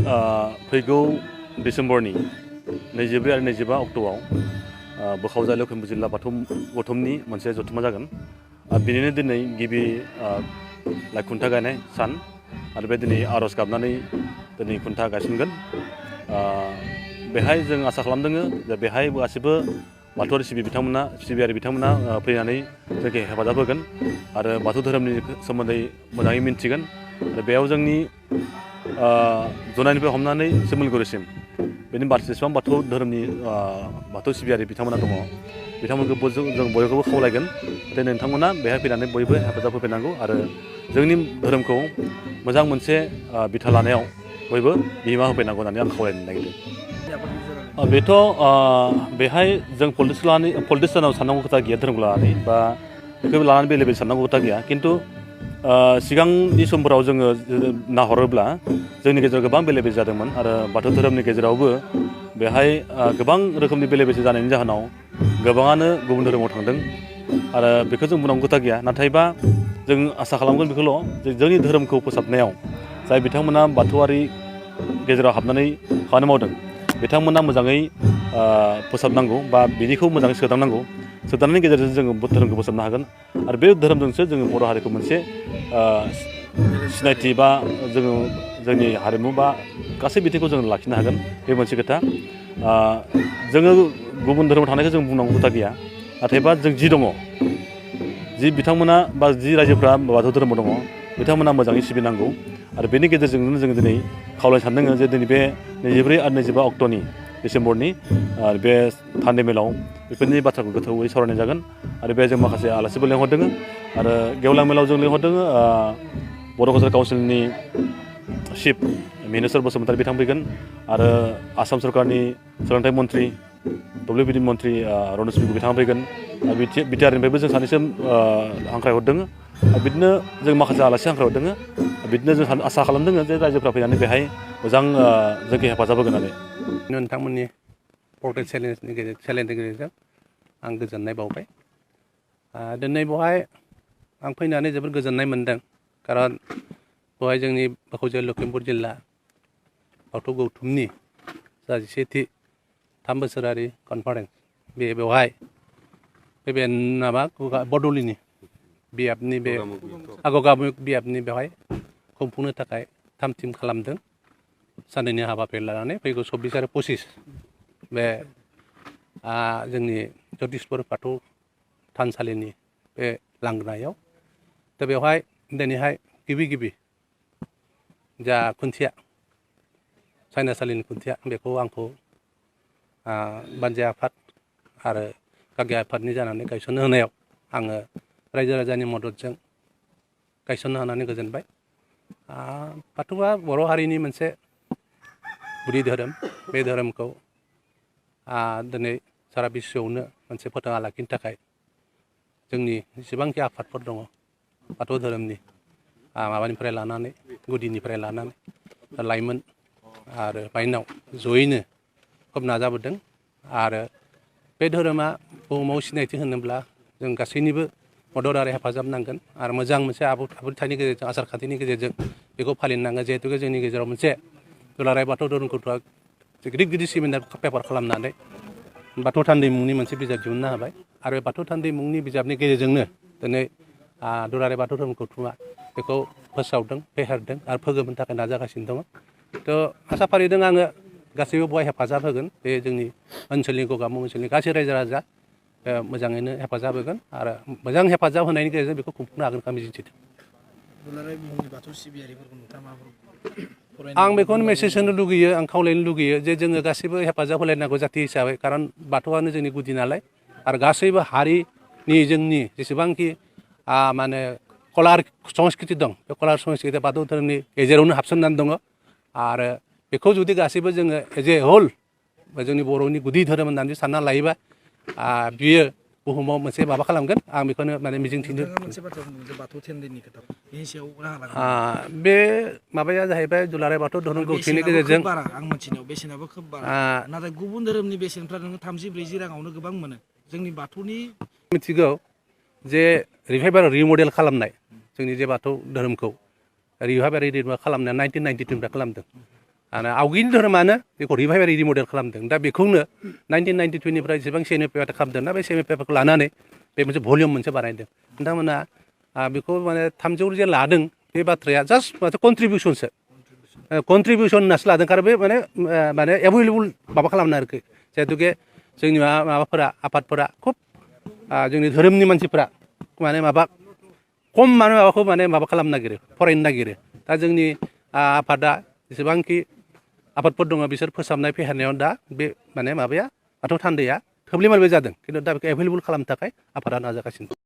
फैगौ डिसेम्बरनि 24 आरो 25 अक्ट'आव बोखावजालि लखिमपुर जिल्ला बाथौ गौथुमनि मोनसे जथुम्मा जागोन। बिनिनो दिनै गिबि खुन्था गायनाय सान आरो बे दिनै आर'ज गाबनानै दिनै खुन्था गायसनगोन। बेहाय जों आसा खालामदों जे बेहाय गासिबो बाथौआरि सिबियारि बिथांमोना फैनानै जोंखौ हेफाजाब होगोन आरो बाथौ धोरोमनि सोमोन्दै मोजाङै मिन्थिगोन। आरो बेयाव जोंनि जनाइनिफ्राय हमनानै सिमुलगुरिसिम बेनि जेसेबां बाथौ धोरोमनि बाथौ सिबियारि बिथांमोना दङ बिथांमोनखौ जों बयखौबो खावलायगोन जे नोंथांमोना बेहाय फैनानै बयबो हेफाजाब होफैनांगौ आरो जोंनि धोरोमखौ मोजां मोनसे बिथा लानायाव बयबो बिहोमा होफैनांगौ होननानै आं खावलायनो नागिरदों। बेथ' बेहाय जों पलिटिक्सआव साननांगौ खोथा गैया धोरोमखौ लानानै बा बेखौ लानानै बेले बेले साननांगौ खोथा गैया। खिन्थु सिगांनि समफोराव जोङो नाहरोब्ला जोंनि गेजेराव गोबां बेले बेजे जादोंमोन आरो बाथौ धोरोमनि गेजेरावबो बेहाय गोबां रोखोमनि बेले बेजे जानायनि जाहोनाव गोबाङानो गुबुन धोरोमाव थांदों आरो बेखौ जों बुंनांगौ खोथा गैया। नाथायबा जों आसा खालामगोन बेखौल' जे जोंनि धोरोमखौ फोसाबनायाव जाय बिथांमोना बाथौआरि गेजेराव हाबनानै खामानि मावदों बिथांमोना मोजाङै फोसाबनांगौ बा बिनिखौ मोजाङै सोदांनांगौ। सोदांनायनि गेजेरजों जोङो धोरोमखौ फोसाबनो हागोन आरो बे धोरोमजोंसो जोङो बर' हारिखौ मोनसे सिनायथि बा जोङो जोंनि हारिमु बा गासै बिथिंखौ जों लाखिनो हागोन। बे मोनसे खोथा जोङो गुबुन धोरोमाव थानायखौ जों बुंनांगौ खोथा गैया। नाथायबा जों जि दङ जि बिथांमोना बा जि रायजोफ्रा बाथौ धोरोमाव दङ बिथांमोना मोजाङै सिबिनांगौ आरो बेनि गेजेरजोंनो जोङो दिनै खावलायनो सानदों जे दिनै बे 24 आरो 25 अक्ट'नि डिसेम्बरनि बे थान्दै मेलाव बेफोरनि बाथ्राखौ गोथौयै सावरायनाय जागोन आरो बे जों माखासे आलासिबो लेंहरदों आरो गेवलां मेलाव जों लेंहरदों बर' कालचार काउन्सिलनि चिफ मिनेस्वर बसुमतारी बिथां फैगोन आरो आसाम सरकारनि सोलोंथाइ मन्थ्रि WBD मन्थ्रि रनज पेगु बिथाङा फैगोन। बिटिआरनिफ्रायबो जों सानैसो हांख्रायहरदों। बिदिनो जों माखासे आलासि हांख्रायहरदों। बिदिनो जों आसा खालामदों जे रायजोफ्रा फैनानै बेहाय मोजां जोंखौ हेफाजाब होगोन होननानै। नोंथांमोननि पर्टेल चेलेन्जनि गेजेरजों आं गोजोननाय बावबाय। दिनै बेवहाय आं फैनानै जोबोद गोजोननाय मोनदों। खारन बेवहाय जोंनि बोखावजालि लखिमपुर जिल्ला बाथौ गौथुमनि जा 11थि 3 बोसोरारि कनफारेन्स बेवहाय बे बरदौलीनि बियाबनि बे गगामुग बियाबनि बेवहाय खुंफुंनो थाखाय थाम थिम खालामदों। साननैनि हाबाफारि लानानै फैगौ 24 आरो 25 बे जोंनि जगदीसपुर बाथौ थानसालिनि बे लांगोनायाव दा बेवहाय दिनैहाय गिबि जा खुन्थिया साइनासालिनि खुन्थिया बेखौ आंखौ बानजाय आफाद आरो गागि आफादनि जानानै गायसननो होनायाव आङो रायजो राजानि मददजों गायसननो हानानै गोजोनबाय। बाथौआ बर' हारिनि मोनसे गुदि धोरोम। बे धोरोमखौ दिनै सारा बिश्वआवनो मोनसे फोथांना लाखिनो थाखाय जोंनि जेसेबांखि आफादफोर दङ बाथौ धोरोमनि माबानिफ्राय लानानै गुदिनिफ्राय लानानै लाइमोन आरो माइनाव जयैनो खोब नाजाबोदों। आरो बे धोरोमा बुहुमाव सिनायथि होनोब्ला जों गासैनिबो मदद आरो हेफाजाब नांगोन आरो मोजां मोनसे आब्रुथाइनि गेजेरजों आसार खान्थिनि गेजेरजों बेखौ फालिनो नांगोन। जिहेतु जोंनि गेजेराव मोनसे दुलाराय बाथौ धोरोमखौ गिदिर सेमिनार पेपार खालामनानै बाथौ थान्दै मुंनि मोनसे बिजाब दिहुननो हाबाय आरो बाथौ थान्दै मुंनि बिजाबनि गेजेरजोंनो दिनै दुलाराय बाथौ धोरोम गौथुमा बेखौ फोसावदों फेहेरदों आरो फोजोबनो थाखाय नाजागासिनो दङ। आसा फारिदों आङो गासैबो बेवहाय हेफाजाब होगोन। बे जोंनि ओनसोलनि गगामुग ओनसोलनि गासै रायजो राजा मोजाङैनो हेफाजाब होगोन आरो मोजां हेफाजाब होनायनि गेजेरजों बेखौ खुंफुंनो हागोन होनना मिजिंथिदों। दुलाराय बुहुमनि बाथौ सिबियारिफोरखौ नोंथाङा आं बेखौनो मेसेज होनो लुगैयो, आं खावलायनो लुगैयो जे जोङो गासैबो हेफाजाब होलायनांगौ जाथि हिसाबै। खारन बाथौआनो जोंनि गुदि नालाय आरो गासैबो हारिनि जोंनि जेसेबांखि माने कला संस्कृति दं बे कला संस्कृतिया बाथौ धोरोमनि गेजेरावनो हाबसोमनानै दङ। आरो बेखौ जुदि गासैबो जोङो एज ए हल जोंनि बर'नि गुदि धोरोम होननानै सानना लायोबा बियो बुहुमाव मोनसे माबा खालामगोन। आं बेखौनो माने मिजिंथिनो मोनसे बाथ्रा बुंदों बाथौ थानदैनि खोथा बेनि सायाव राहा लागोन। बे माबाया जाहैबाय दुलाराय बाथौ धोरोम गौथुमनि गेजेरजों आं मिथिनायाव बेसेनाबो खोब बारा। नाथाय गुबुन धोरोमनि बेसेनफ्रा नोङो 30-40 राङावनो गोबां मोनो। जोंनि बाथौनि मिथिगौ जे रिभाइभाल रिमडेल खालामनाय जोंनि जे बाथौ धोरोमखौ रिभाइभाल रिमडेल खालामनाया 1992 खालामदों। आरो आवगैनि धोरोमानो बेखौ रिभाइभेल रिमडेल खालामदों दा बेखौनो 1992निफ्राय जेसेबां सेमि पेपार खालामदों ना बे सेमि पेपारखौ लानानै बे मोनसे भलिउम मोनसे बानायदों नोंथांमोना बेखौ माने 300 जे लादों बे बाथ्राया जास्ट मोनसे कन्ट्रिबिउसनसो कन्ट्रिबिउसन होननासो लादों आरो बे माने एभेलेबल माबा खालामनो आरोखि जिहेतुके जोंनि माबाफोरा आफादफोरा खुब जोंनि धोरोमनि मानसिफोरा माने माबा खम माबाखौ माने माबा खालामनो नागिरो फरायनो नागिरो दा जोंनि आफादा जेसेबांखि आफादफोर दङ बिसोर फोसाबनाय फेहेरनायाव दा बे माने माबाया बाथौ थान्दैया थोब्ले माब्ले जादों खिन्थु दा बेखौ एभेलेबल खालामनो थाखाय आफादा नाजागासिनो